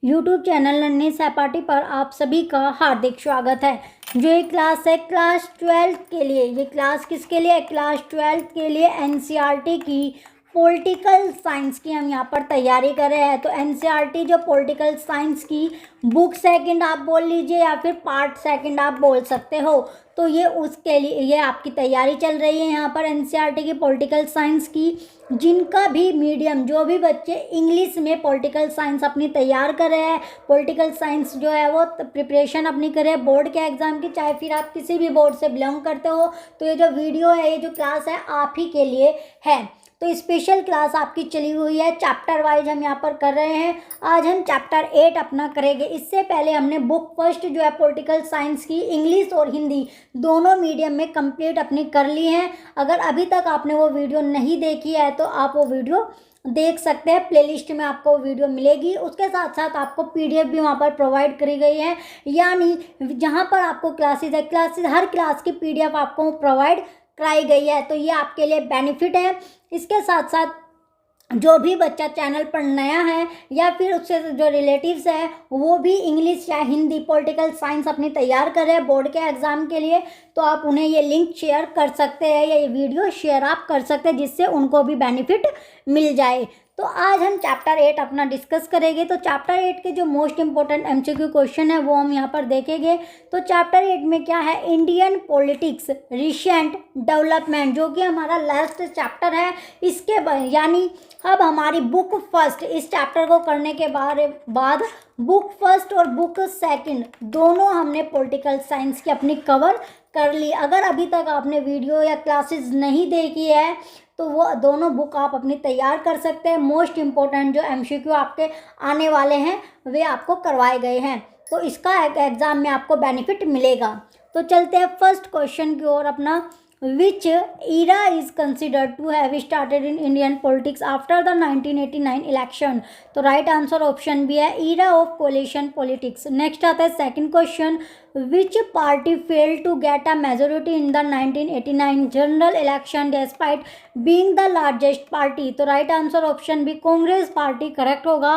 YouTube channel नन्ही सहपाठी पर आप सभी का हार्दिक स्वागत है। जो ये क्लास है क्लास 12 के लिए, ये क्लास किसके लिए? क्लास 12 के लिए एनसीईआरटी की पॉलिटिकल साइंस की हम यहाँ पर तैयारी कर रहे हैं। तो एनसीईआरटी जो पॉलिटिकल साइंस की बुक सेकंड आप बोल लीजिए या फिर पार्ट सेकंड आप बोल सकते हो। तो ये उसके लिए ये आपकी तैयारी चल रही है यहाँ पर एनसीईआरटी की पॉलिटिकल साइंस की। जिनका भी मीडियम, जो भी बच्चे इंग्लिश में पॉलिटिकल साइंस अपनी तैयार कर रहे हैं, पॉलिटिकल साइंस जो है वो प्रिपरेशन अपनी कर रहे हैं बोर्ड के एग्ज़ाम की, चाहे फिर आप किसी भी बोर्ड से बिलोंग करते हो, तो ये जो वीडियो है, ये जो क्लास है आप ही के लिए है। तो स्पेशल क्लास आपकी चली हुई है, चैप्टर वाइज हम यहाँ पर कर रहे हैं। आज हम चैप्टर 8 अपना करेंगे। इससे पहले हमने बुक फर्स्ट जो है पॉलिटिकल साइंस की इंग्लिश और हिंदी दोनों मीडियम में कंप्लीट अपनी कर ली है। अगर अभी तक आपने वो वीडियो नहीं देखी है तो आप वो वीडियो देख सकते हैं, प्लेलिस्ट में आपको वीडियो मिलेगी। उसके साथ साथ आपको पीडीएफ भी वहाँ पर प्रोवाइड करी गई है, यानी जहाँ पर आपको क्लासेस है, हर क्लास की पीडीएफ आपको प्रोवाइड कराई गई है। तो ये आपके लिए बेनिफिट है। इसके साथ साथ जो भी बच्चा चैनल पर नया है या फिर उससे जो रिलेटिव्स है वो भी इंग्लिश या हिंदी पॉलिटिकल साइंस अपनी तैयार कर रहे हैं बोर्ड के एग्ज़ाम के लिए, तो आप उन्हें ये लिंक शेयर कर सकते हैं या ये वीडियो शेयर आप कर सकते हैं, जिससे उनको भी बेनिफिट मिल जाए। तो आज हम चैप्टर 8 अपना डिस्कस करेंगे। तो चैप्टर 8 के जो मोस्ट इंपॉर्टेंट एमसीक्यू क्वेश्चन है वो हम यहाँ पर देखेंगे। तो चैप्टर 8 में क्या है? इंडियन पॉलिटिक्स रिसेंट डेवलपमेंट, जो कि हमारा लास्ट चैप्टर है। इसके यानी अब हमारी बुक फर्स्ट, इस चैप्टर को करने के बाद बुक फर्स्ट और बुक सेकंड दोनों हमने पॉलिटिकल साइंस की अपनी कवर कर ली। अगर अभी तक आपने वीडियो या क्लासेस नहीं देखी है तो वो दोनों बुक आप अपनी तैयार कर सकते हैं। मोस्ट इम्पोर्टेंट जो एमसीक्यू आपके आने वाले हैं वे आपको करवाए गए हैं, तो इसका एग्ज़ाम में आपको बेनिफिट मिलेगा। तो चलते हैं फर्स्ट क्वेश्चन की ओर अपना। Which era is considered to have started in Indian politics after the 1989 election? तो राइट आंसर ऑप्शन भी है era of coalition politics। Next आता है second question. Which party failed to get a majority in the 1989 general election despite being the largest party? तो right answer option भी Congress party correct होगा।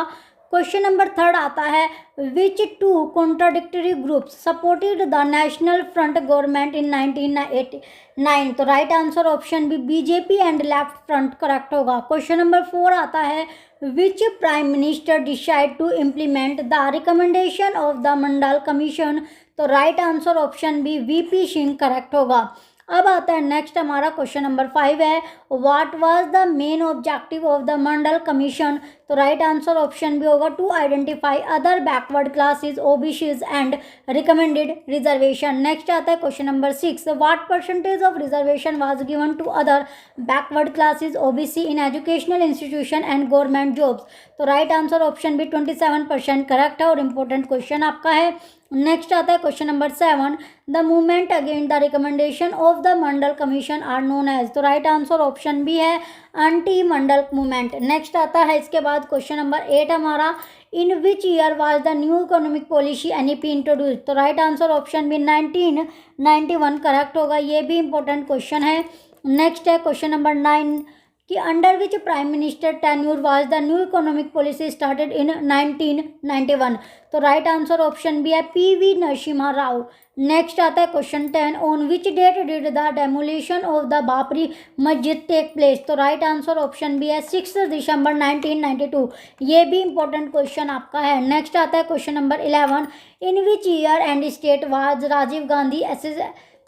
Question number third आता है। Which two contradictory groups supported the national front government in 1989? तो right answer option भी BJP and left front correct होगा। Question number 4 आता है। Which prime minister decide to implement the recommendation of the Mandal commission? तो right answer option भी V P Singh correct होगा। अब आता है नेक्स्ट हमारा क्वेश्चन नंबर 5 है। What was the main objective of the Mandal commission? तो राइट आंसर ऑप्शन भी होगा to identify other backward classes OBCs and recommended reservation. Next आता है question number 6। What percentage of reservation was given to other backward classes OBC in educational institution and government jobs? तो right answer option B 27% correct है और important question आपका है। Next आता है question number 7। The movement against the recommendation of the Mandal commission are known as? तो right answer option B है anti मंडल movement. Next आता है इसके बाद क्वेश्चन नंबर 8 हमारा। In which year was the new economic policy NEP introduce? तो right answer option भी 1991 correct होगा। ये भी इंपॉर्टेंट क्वेश्चन है। नेक्स्ट है क्वेश्चन नंबर 9 कि under which prime minister tenure was the new economic policy started in 1991? तो right answer option B है पीवी नरसिम्हा राव। नेक्स्ट आता है question 10। On which date did the demolition of the Babri Masjid take place? तो right answer option B है 6 दिसंबर 1992। ये भी important question आपका है। नेक्स्ट आता है question number 11। In which year and state was Rajiv Gandhi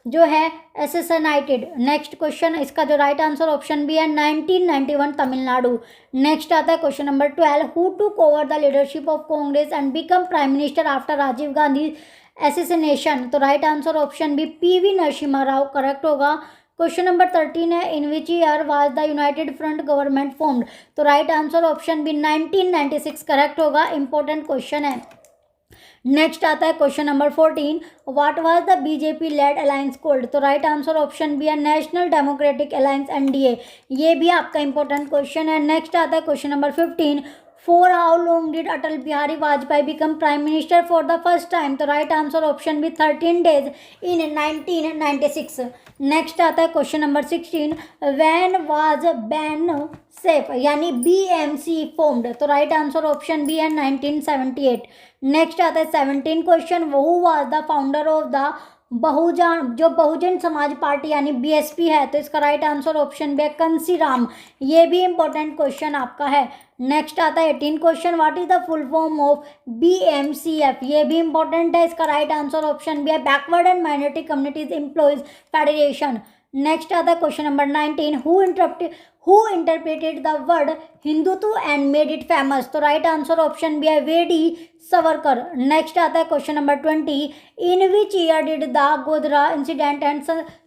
जो है एसेसनाइटेड? नेक्स्ट क्वेश्चन, इसका जो राइट आंसर ऑप्शन भी है 1991 तमिलनाडु। नेक्स्ट आता है question number 12। Who took over the leadership of Congress and become prime minister after Rajiv Gandhi assassination? तो right answer option B PV Narasimha Rao correct होगा। Question number 13 है। In which year was the United Front government formed? तो right answer option B 1996 correct होगा। Important question है। Next आता है question number 14। What was the BJP lead alliance cold? तो right answer option B है national democratic alliance NDA. ये भी आपका इंपॉर्टेंट क्वेश्चन है। नेक्स्ट आता है question number 15। For how long did Atal Bihari Vajpayee become Prime Minister for the first time? तो right answer option B 13 days in 1996. Next आता है question number 16. When was BANSEF यानी BMC formed? तो right answer option B है 1978. Next आता है 17 question. Who was the founder of the Bahujan Samaj Party यानी BSP है? तो इसका राइट आंसर ऑप्शन बी है कंसीराम. ये भी इंपॉर्टेंट क्वेश्चन आपका है. नेक्स्ट आता है 18 question. What is the full form of BMCF? ये भी इंपॉर्टेंट है. इसका राइट आंसर ऑप्शन बी है backward and minority communities employees federation. Next आता है question number 19. Who interpreted the word Hindutva and made it famous? तो right answer option B VD वेडी सवरकर. नेक्स्ट आता है question number 20. In which year did the Godhra incident and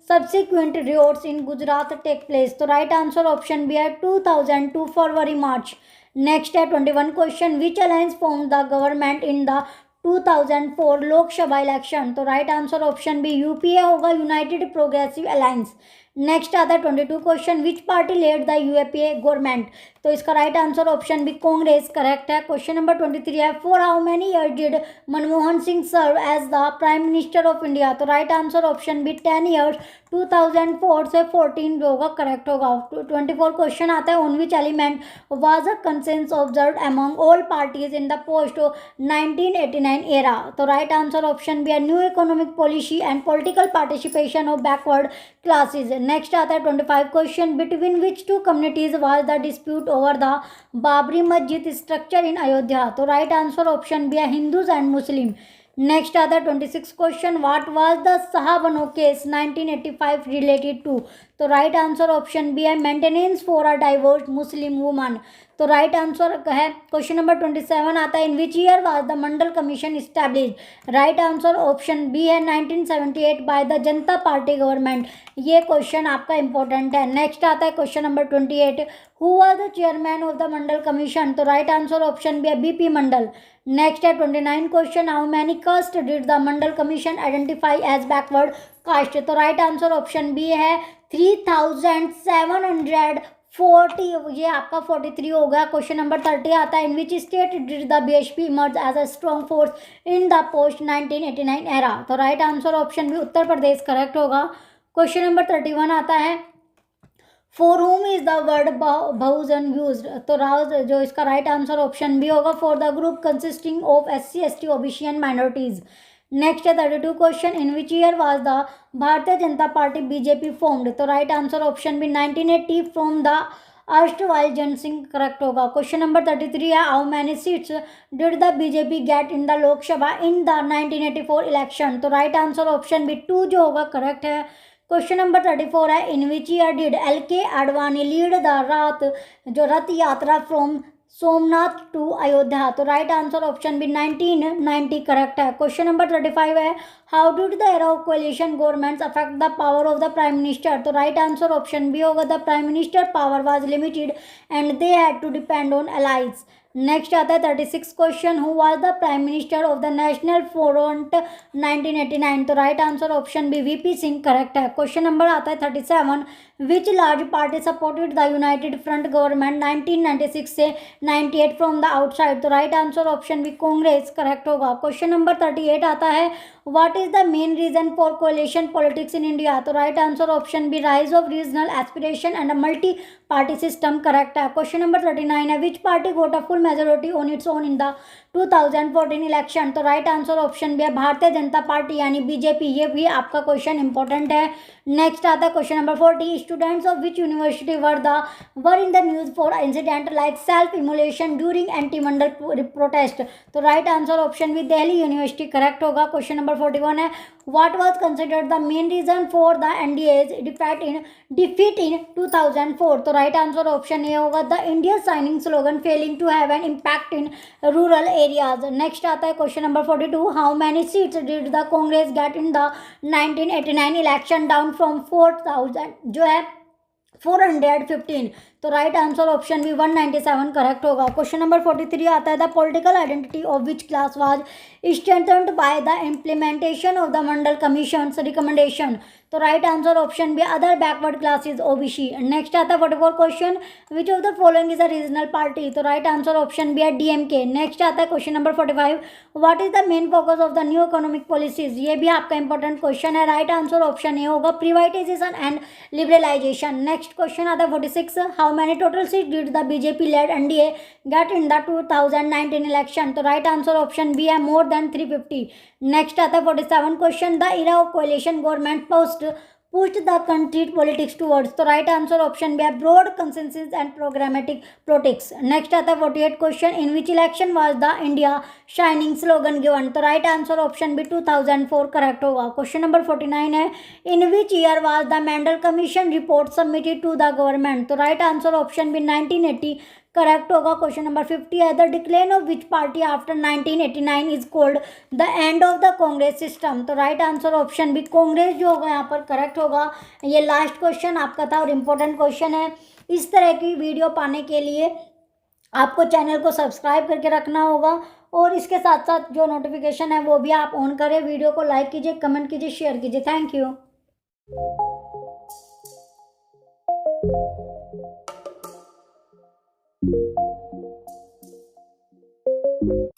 subsequent riots in Gujarat take place? तो right answer option B है 2002 फरवरी मार्च. Next है 21 question. Which alliance form the government in the 2004 Lok Sabha election? तो right answer option B UPA होगा, United Progressive Alliance. Next आता है 22 question. Which party led the UAPA government? तो इसका right answer option B Congress correct है. Question number 23 है. For how many year did Manmohan Singh serve as the prime minister of India? तो right answer option B 10 years. 2004 से 14 जो होगा correct होगा. 24 question आता है. On which element was a consensus observed among all parties in the post 1989 era? तो right answer option B है new economic policy and political participation of backward classes. Next आता है 25 question. Between which two communities was the dispute over the Babri Masjid structure in Ayodhya? तो right answer option B है Hindus and Muslim. Next आता है 26 question. What was the शाहबनो case 1985 related to? तो right answer option B है maintenance for a divorced Muslim woman. तो right answer है question number 27 आता है. In which year was the Mandal commission establish? Right answer option B है 1978 by the Janata party government. ये question आपका important है. Next आता है question number 28. Who was the chairman of the Mandal commission? तो राइट आंसर ऑप्शन बी है BP Mandal. Next है 29 question. How many caste did the Mandal commission identify as backward caste? तो right answer option B है 3740. ये आपका 43 हो गया. क्वेश्चन नंबर 30 आता है. In which state did the BHP emerge as a strong force in the post 1989 era? तो right answer option B Uttar Pradesh correct होगा. क्वेश्चन नंबर 31 आता है. For whom is the word Bahujan used? तो जो इसका राइट आंसर ऑप्शन बी होगा for the group consisting of SC ST OBC and minorities. Next है 32 question. In which year was the Bharatiya Janata party BJP formed? तो right answer option B 1980 from the erstwhile Jan Sangh correct होगा. Question number 33 है. How many seats did the BJP get in the Lok Sabha in the 1984 election? तो right answer option B 2 जो होगा correct है. Question number 34 है. In which year did LK Advani lead the Rath Yatra from Somnath to Ayodhya? तो right answer option B 1990 correct है. Question number 35 है. How did the era of coalition governments affect the power of the prime minister? तो right answer option B होगा the prime minister power was limited and they had to depend on allies. Next आता है 36 question. Who was the prime minister of the national front 1989? तो right answer option B VP Singh correct है. Question number आता है 37. Which large party supported the United Front government 1996 से 98 from the outside? तो right answer option B Congress correct होगा. Question number 38 आता है. What is the main reason for coalition politics in India? तो right answer option B rise of regional aspiration and multi party system correct है. Question number 39 है. Which party got a full majority on its own in the 2014 election? तो right answer option B है Bharatiya Janata party यानी BJP. ये भी आपका question important है. Next आता है question number 40. Students of which university were in the news for incident like self immolation during anti Mandal protest? तो right answer option B Delhi university correct होगा. क्वेश्चन नंबर 41 है. What was considered the main reason for the NDA's defeat in 2004? तो right answer option A होगा the India shining slogan failing to have an impact in rural areas. Next आता है question number 42. How many seats did the Congress get in the 1989 election down from 4000 जो है 415। तो right answer option B 197 correct होगा। Question number 43 आता है, the political identity of which class was strengthened by the implementation of the Mandal commission recommendation. तो right answer option B other backward classes OBC. Next आता है 44 question, which of the following is a regional party. तो right answer option B है DMK. Next आता है question number 45, what is the main focus of the new economic policies. ये भी आपका important question है। राइट आंसर ऑप्शन ए होगा प्रिवाइटाइजेशन and liberalisation. Next question आता है 46, how many total seat did the BJP lead NDA get in the 2019 election. तो right answer option B है more than 350। Next आता है 47 question, the era of coalition government pushed the country politics towards। तो right answer option B है broad consensus and programmatic politics. Next आता है 48 question, in which election was the India shining slogan given. तो right answer option B 2004 correct होगा। Question number 49 है, in which year was the Mandal commission report submitted to the government. तो right answer option B 1980 correct होगा। Question number 50 है, the decline of which party after 1989 is called the end of the Congress system. तो right answer option B Congress जो होगा यहाँ पर correct होगा। ये लास्ट क्वेश्चन आपका था और इम्पोर्टेंट क्वेश्चन है। इस तरह की वीडियो पाने के लिए आपको चैनल को सब्सक्राइब करके रखना होगा और इसके साथ साथ जो नोटिफिकेशन है वो भी आप ऑन करें। वीडियो को लाइक कीजिए, कमेंट कीजिए, शेयर कीजिए। Thank you.